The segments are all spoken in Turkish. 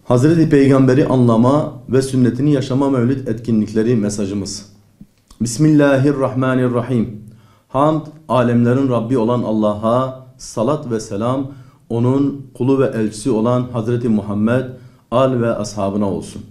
Hazreti Peygamber'i anlama ve sünnetini yaşama mevlid etkinlikleri mesajımız. Bismillahirrahmanirrahim. Hamd, alemlerin Rabbi olan Allah'a, salat ve selam, onun kulu ve elçisi olan Hazreti Muhammed, al ve ashabına olsun.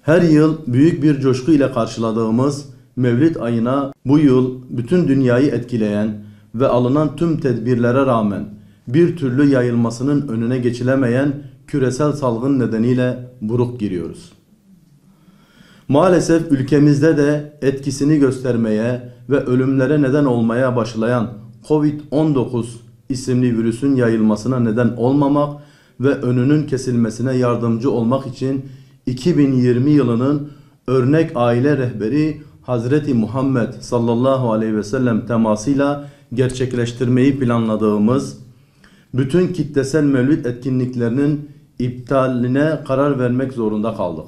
Her yıl büyük bir coşku ile karşıladığımız Mevlid ayına bu yıl bütün dünyayı etkileyen ve alınan tüm tedbirlere rağmen bir türlü yayılmasının önüne geçilemeyen küresel salgın nedeniyle buruk giriyoruz. Maalesef ülkemizde de etkisini göstermeye ve ölümlere neden olmaya başlayan Covid-19 isimli virüsün yayılmasına neden olmamak ve önünün kesilmesine yardımcı olmak için 2020 yılının örnek aile rehberi Hazreti Muhammed sallallahu aleyhi ve sellem temasıyla gerçekleştirmeyi planladığımız bütün kitlesel mevlid etkinliklerinin iptaline karar vermek zorunda kaldık.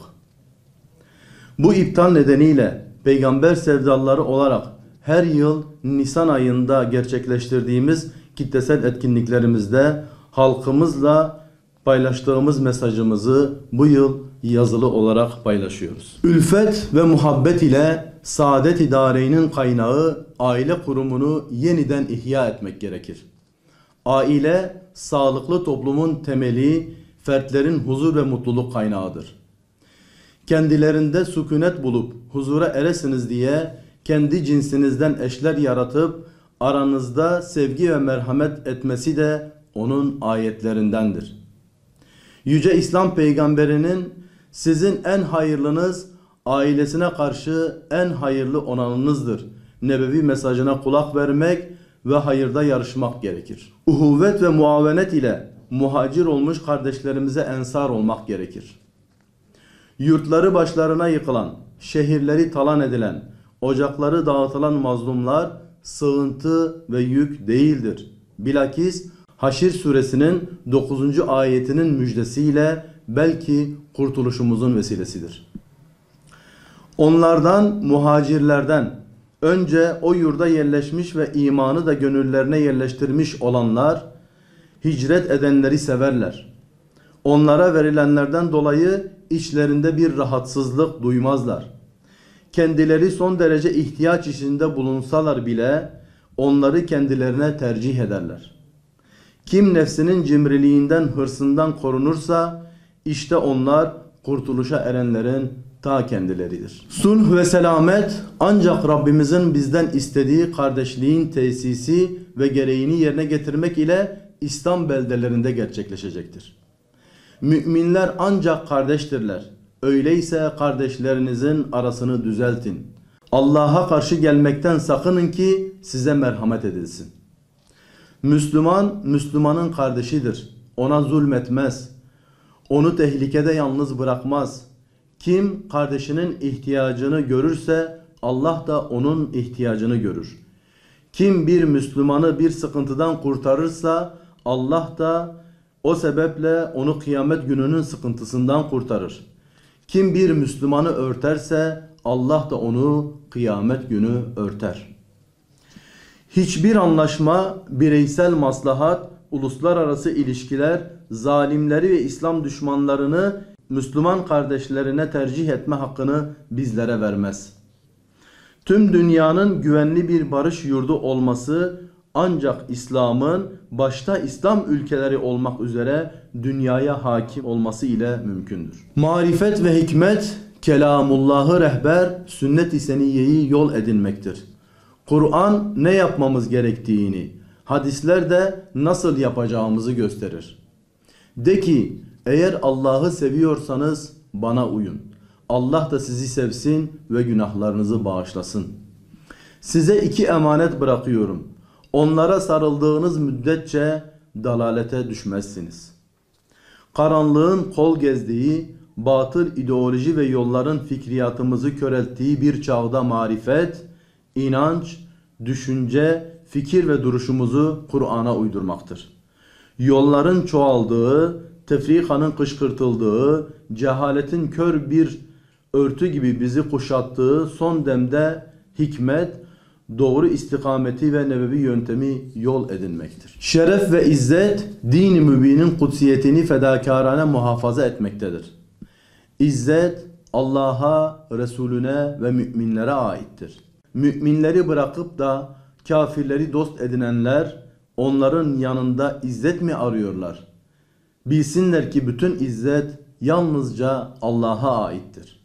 Bu iptal nedeniyle peygamber sevdalıları olarak her yıl Nisan ayında gerçekleştirdiğimiz kitlesel etkinliklerimizde halkımızla paylaştığımız mesajımızı bu yıl yazılı olarak paylaşıyoruz. Ülfet ve muhabbet ile saadet-i dareyn'in kaynağı aile kurumunu yeniden ihya etmek gerekir. Aile, sağlıklı toplumun temeli, fertlerin huzur ve mutluluk kaynağıdır. Kendilerinde sükunet bulup huzura eresiniz diye kendi cinsinizden eşler yaratıp aranızda sevgi ve merhamet etmesi de onun ayetlerindendir. Yüce İslam peygamberinin sizin en hayırlınız ailesine karşı en hayırlı olanınızdır nebevi mesajına kulak vermek ve hayırda yarışmak gerekir. Uhuvvet ve muavenet ile muhacir olmuş kardeşlerimize ensar olmak gerekir. Yurtları başlarına yıkılan, şehirleri talan edilen, ocakları dağıtılan mazlumlar sığıntı ve yük değildir. Bilakis Haşr suresinin 9. ayetinin müjdesiyle belki kurtuluşumuzun vesilesidir. Onlardan, muhacirlerden önce o yurda yerleşmiş ve imanı da gönüllerine yerleştirmiş olanlar hicret edenleri severler. Onlara verilenlerden dolayı içlerinde bir rahatsızlık duymazlar. Kendileri son derece ihtiyaç içinde bulunsalar bile onları kendilerine tercih ederler. Kim nefsinin cimriliğinden, hırsından korunursa işte onlar kurtuluşa erenlerin ta kendileridir. Sulh ve selamet ancak Rabbimizin bizden istediği kardeşliğin tesisi ve gereğini yerine getirmek ile İslam beldelerinde gerçekleşecektir. Müminler ancak kardeştirler. Öyleyse kardeşlerinizin arasını düzeltin. Allah'a karşı gelmekten sakının ki size merhamet edilsin. Müslüman, Müslümanın kardeşidir. Ona zulmetmez. Onu tehlikede yalnız bırakmaz. Kim kardeşinin ihtiyacını görürse Allah da onun ihtiyacını görür. Kim bir Müslümanı bir sıkıntıdan kurtarırsa Allah da o sebeple onu kıyamet gününün sıkıntısından kurtarır. Kim bir Müslümanı örterse Allah da onu kıyamet günü örter. Hiçbir anlaşma, bireysel maslahat, uluslararası ilişkiler, zalimleri ve İslam düşmanlarını Müslüman kardeşlerine tercih etme hakkını bizlere vermez. Tüm dünyanın güvenli bir barış yurdu olması ancak İslam'ın başta İslam ülkeleri olmak üzere dünyaya hakim olması ile mümkündür. Marifet ve hikmet, kelamullahı rehber, sünnet-i seniyyeyi yol edinmektir. Kur'an ne yapmamız gerektiğini, hadisler de nasıl yapacağımızı gösterir. De ki, eğer Allah'ı seviyorsanız bana uyun. Allah da sizi sevsin ve günahlarınızı bağışlasın. Size 2 emanet bırakıyorum. Onlara sarıldığınız müddetçe dalalete düşmezsiniz. Karanlığın kol gezdiği, batıl ideoloji ve yolların fikriyatımızı körelttiği bir çağda marifet, inanç, düşünce, fikir ve duruşumuzu Kur'an'a uydurmaktır. Yolların çoğaldığı, tefrikanın kışkırtıldığı, cehaletin kör bir örtü gibi bizi kuşattığı son demde hikmet, doğru istikameti ve nebevi yöntemi yol edinmektir. Şeref ve izzet, din-i mübinin kutsiyetini fedakarane muhafaza etmektedir. İzzet, Allah'a, Resulüne ve müminlere aittir. Müminleri bırakıp da kafirleri dost edinenler, onların yanında izzet mi arıyorlar? Bilsinler ki bütün izzet yalnızca Allah'a aittir.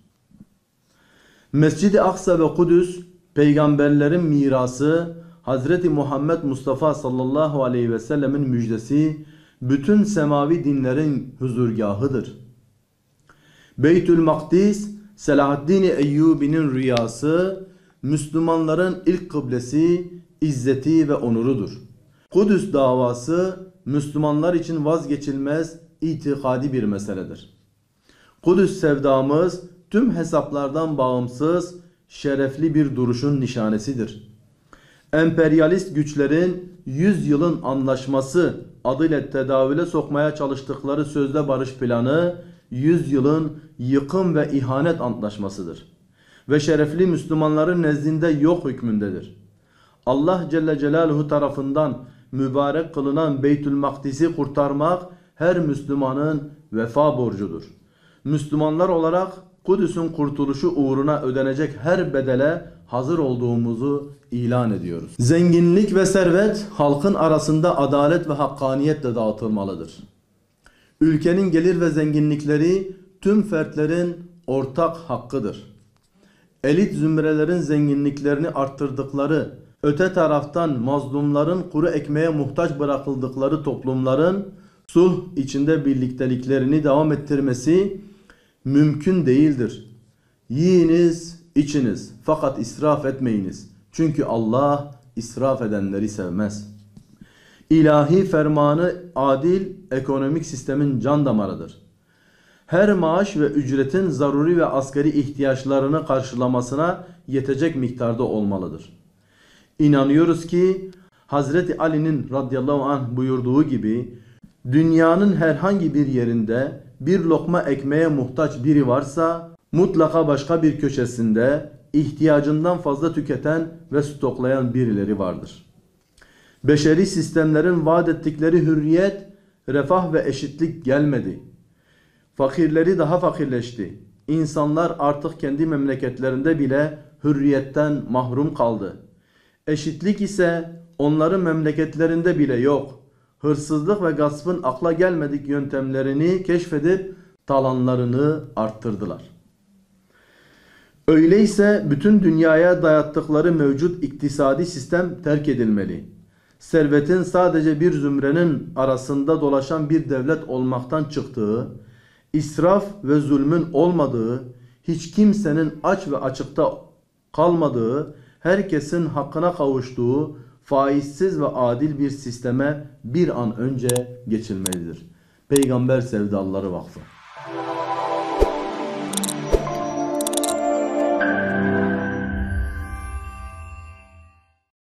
Mescid-i Aksa ve Kudüs, peygamberlerin mirası, Hazreti Muhammed Mustafa sallallahu aleyhi ve sellemin müjdesi, bütün semavi dinlerin huzurgahıdır. Beytül Makdis, Selahaddin Eyyubi'nin rüyası, Müslümanların ilk kıblesi, izzeti ve onurudur. Kudüs davası, Müslümanlar için vazgeçilmez itikadi bir meseledir. Kudüs sevdamız, tüm hesaplardan bağımsız, şerefli bir duruşun nişanesidir. Emperyalist güçlerin 100 yılın anlaşması adıyla tedavüle sokmaya çalıştıkları sözde barış planı, 100 yılın yıkım ve ihanet antlaşmasıdır. Ve şerefli Müslümanların nezdinde yok hükmündedir. Allah Celle Celaluhu tarafından mübarek kılınan Beytül Makdis'i kurtarmak her Müslümanın vefa borcudur. Müslümanlar olarak Kudüs'ün kurtuluşu uğruna ödenecek her bedele hazır olduğumuzu ilan ediyoruz. Zenginlik ve servet halkın arasında adalet ve hakkaniyetle dağıtılmalıdır. Ülkenin gelir ve zenginlikleri tüm fertlerin ortak hakkıdır. Elit zümrelerin zenginliklerini arttırdıkları, öte taraftan mazlumların kuru ekmeğe muhtaç bırakıldıkları toplumların sulh içinde birlikteliklerini devam ettirmesi mümkün değildir. Yiyiniz, içiniz fakat israf etmeyiniz. Çünkü Allah israf edenleri sevmez. İlahi fermanı adil ekonomik sistemin can damarıdır. Her maaş ve ücretin zaruri ve asgari ihtiyaçlarını karşılamasına yetecek miktarda olmalıdır. İnanıyoruz ki Hazreti Ali'nin radıyallahu anh buyurduğu gibi dünyanın herhangi bir yerinde bir lokma ekmeğe muhtaç biri varsa mutlaka başka bir köşesinde ihtiyacından fazla tüketen ve stoklayan birileri vardır. Beşeri sistemlerin vaat ettikleri hürriyet, refah ve eşitlik gelmedi. Fakirleri daha fakirleşti. İnsanlar artık kendi memleketlerinde bile hürriyetten mahrum kaldı. Eşitlik ise onların memleketlerinde bile yok. Hırsızlık ve gaspın akla gelmedik yöntemlerini keşfedip talanlarını arttırdılar. Öyleyse bütün dünyaya dayattıkları mevcut iktisadi sistem terk edilmeli. Servetin sadece bir zümrenin arasında dolaşan bir devlet olmaktan çıktığı, israf ve zulmün olmadığı, hiç kimsenin aç ve açıkta kalmadığı, herkesin hakkına kavuştuğu, faizsiz ve adil bir sisteme bir an önce geçilmelidir. Peygamber Sevdalıları Vakfı.